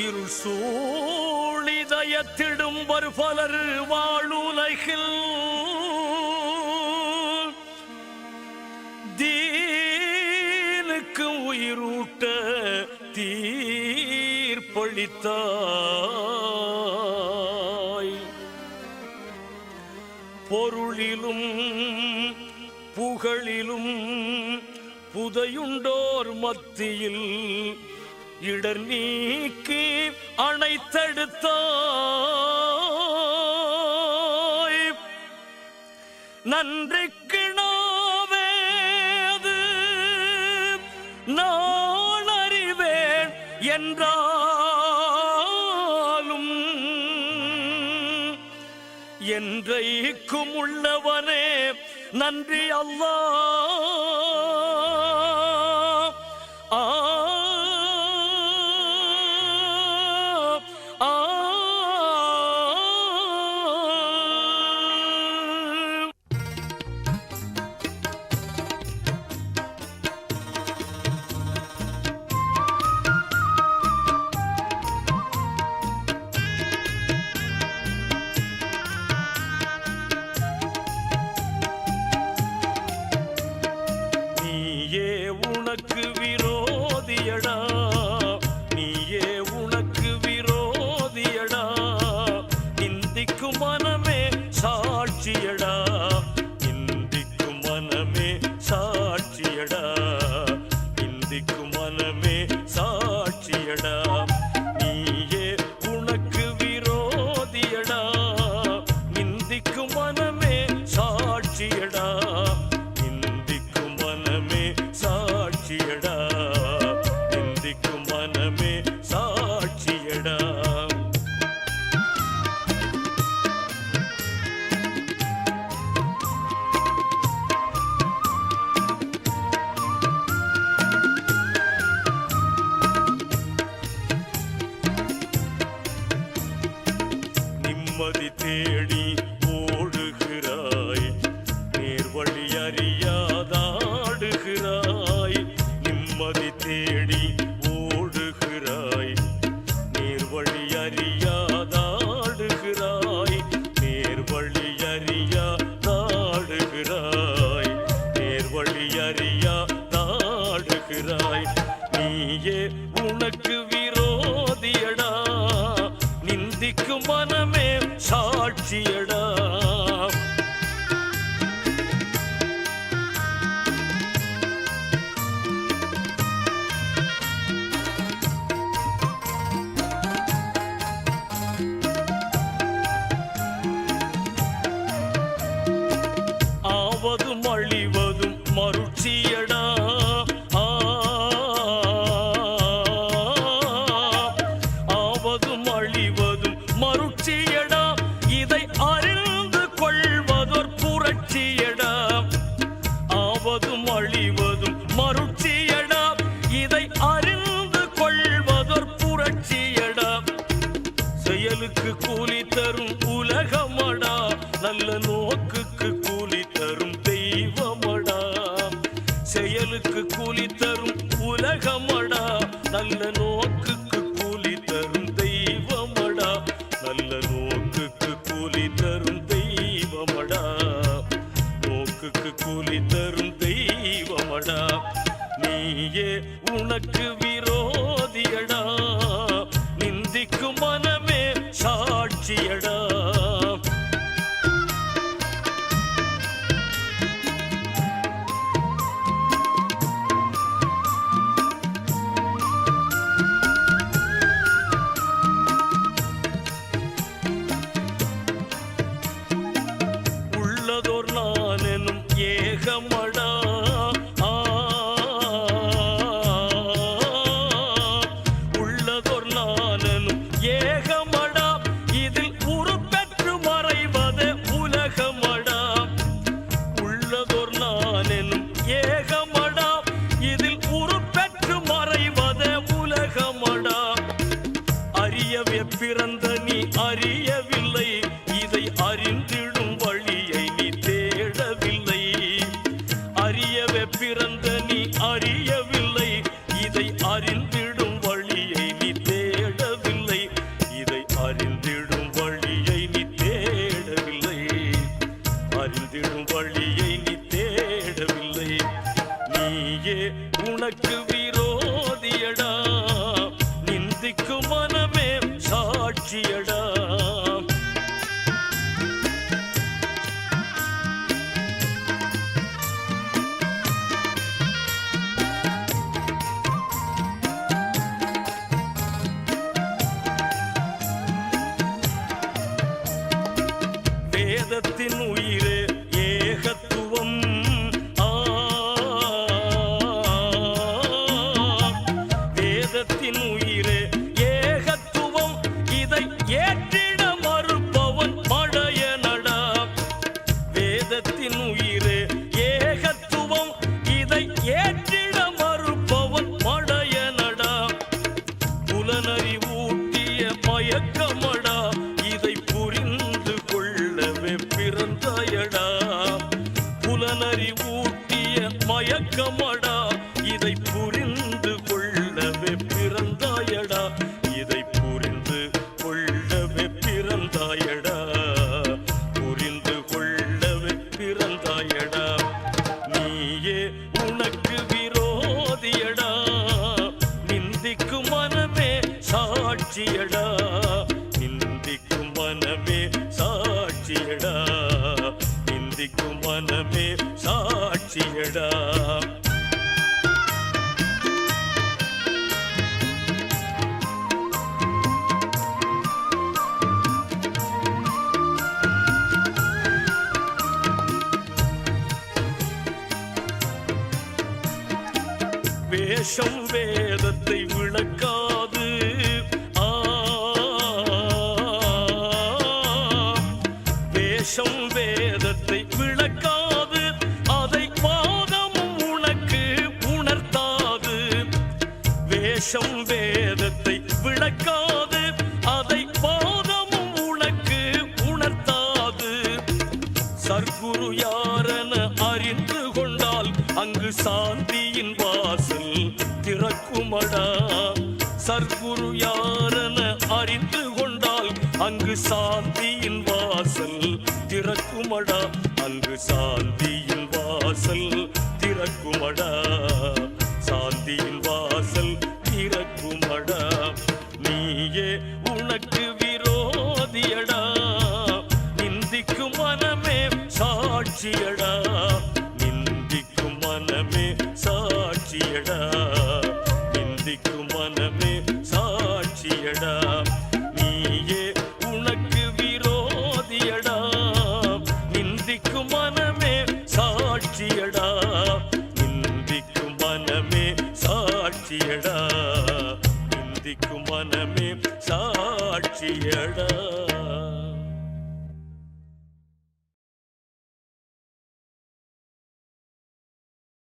இருள் சூழிதயத்திடும் பலர் வாழுலகில் தீனுக்கு உயிரூட்ட தீர்ப்பளித்தாய். பொருளிலும் புகழிலும் புதையுண்டோர் மத்தியில் இடர் நீக்கி அணைத்தெடுத்தாய். நன்றிக்கு நாவேது நான் அறிவேன் என்றாலும் என்றைக்கும் உள்ளவனே நன்றி அல்லாஹ். உனக்கு விரோதியடா, நீயே உனக்கு விரோதியடா, நிந்திக்கும் மனமே சாட்சியடா, நிந்திக்கும் மனமே சாட்சியடா, நிந்திக்கும் மனமே சாட்சியடா. நீயே உனக்கு விரோதியடா, நிந்திக்கும் மனமே சாட்சியடா, சாட்சியடா, நிந்திக்கும் மனமே சாட்சியடா. நிம்மதி தேடி ஓடுகிறாய், நேர்வழி அறியாதாடுகிறாய். நிம்மதி தேடி ஓடுகிறாய், நேர்வழி அறியாதாடுகிறாய், நேர்வழி அறியாதாடுகிறாய், நேர்வழி அறியாதாடுகிறாய். நீயே உனக்கு விரோதியடா, நிந்திக்கும் மனமே சாட்சியடா. ஆவதும் அழிவதும் மருட்சியடா, ஆவதும் அழிவதும் மருட்சியடா, இதை அறிந்து கொள்வதோர் புரட்சியடா. ஆவதும் அழிவதும் மருட்சியடா, இதை அறிந்து கொள்வதோர் புரட்சியடா. செயலுக்கு கூலி தரும் உலகமடா, நல்ல நோக்குக்கு கூலி தரும் தெய்வமடா. செயலுக்கு கூலி தரும் உலகமடா, நல்ல நோக்குக்கு கூலி தரும் தெய்வமடா, நல்ல நோக்குக்கு கூலி தரும் தெய்வமடா, நோக்குக்கு கூலி தரும் தெய்வமடா. நீயே உனக்கு விரோதியடா, நிந்திக்கும் மனமே சாட்சியடா. உள்ளதோர் நான் எனும் ஏகமடா, உள்ளதோர் நான் எனும் ஏகமடா, இதில் உருப்பெற்று மறைவதே உலகமடா. உள்ளதோர் நான் எனும் ஏகமடா, இதில் உருப்பெற்று மறைவதே உலகமடா. அறியவே பிறந்த நீ அறியவில்லை, இதை அறிந்திடும் வழியை நீ தேடவில்லை. அறியவே பிறந்த நீ அறியவில்லை, இதை அறிந்திடும் வழியை நீ தேடவில்லை. பிறந்தாயடா நிந்திக்கும் மனமே சாட்சியடா வேதத்தின் உயிரே ஏகத்துவம் வேதத்தின் உயிரே ஏகத்துவம் இதை ஏற்றிட மறுப்பவன் மடையனடா வேதத்தின் உயிரே ஏகத்துவம் இதை ஏற்றிட மறுப்பவன் மடையனடா புலனறிவூட்டிய மயக்கமடா இதை புரிந்து கொள்ளவே பிறந்தாயடா புலனறிவூட்டிய மயக்கமடா இதை புரிந்து கொள்ளவே பிறந்தாயடா இதை புரிந்து கொள்ளவே பிறந்தாயடா புரிந்து கொள்ளவே பிறந்தாயடா நீயே உனக்கு விரோதியடா நிந்திக்கும் மனமே சாட்சியடா நிந்திக்கும் மனமே சாட்சியடா நிந்திக்கும் மனமே சாட்சியடா வேஷம் வேதத்தை விளக்காது வேஷம் வேதத்தை விளக்காது அதை பாதமும் உனக்கு உணர்த்தாது வேஷம் வேதத்தை விளக்காது அதை பாதமும் உனக்கு உணர்த்தாது சர்க்குரு யாரென அறிந்து கொண்டால் அங்கு சாந்தியின் வாசல் திறக்குமடா சர்க்குரு யாரென அறிந்து கொண்டால் அங்கு சாந்தியின் வாசல் திறக்குமடா அங்கு சாந்தியின் வாசல் திறக்குமடா சாந்தியின் வாசல் திறக்குமடா நீயே உனக்கு விரோதியடா நிந்திக்கும் மனமே சாட்சியடா நிந்திக்கும் மனமே சாட்சியடா நிந்திக்கும் மனமே சாட்சியடா நீயே உனக்கு விரோதியடா நிந்திக்கும் மனமே சாட்சியடா நிந்திக்கும் மனமே சாட்சியடா நிந்திக்கும் மனமே சாட்சியடா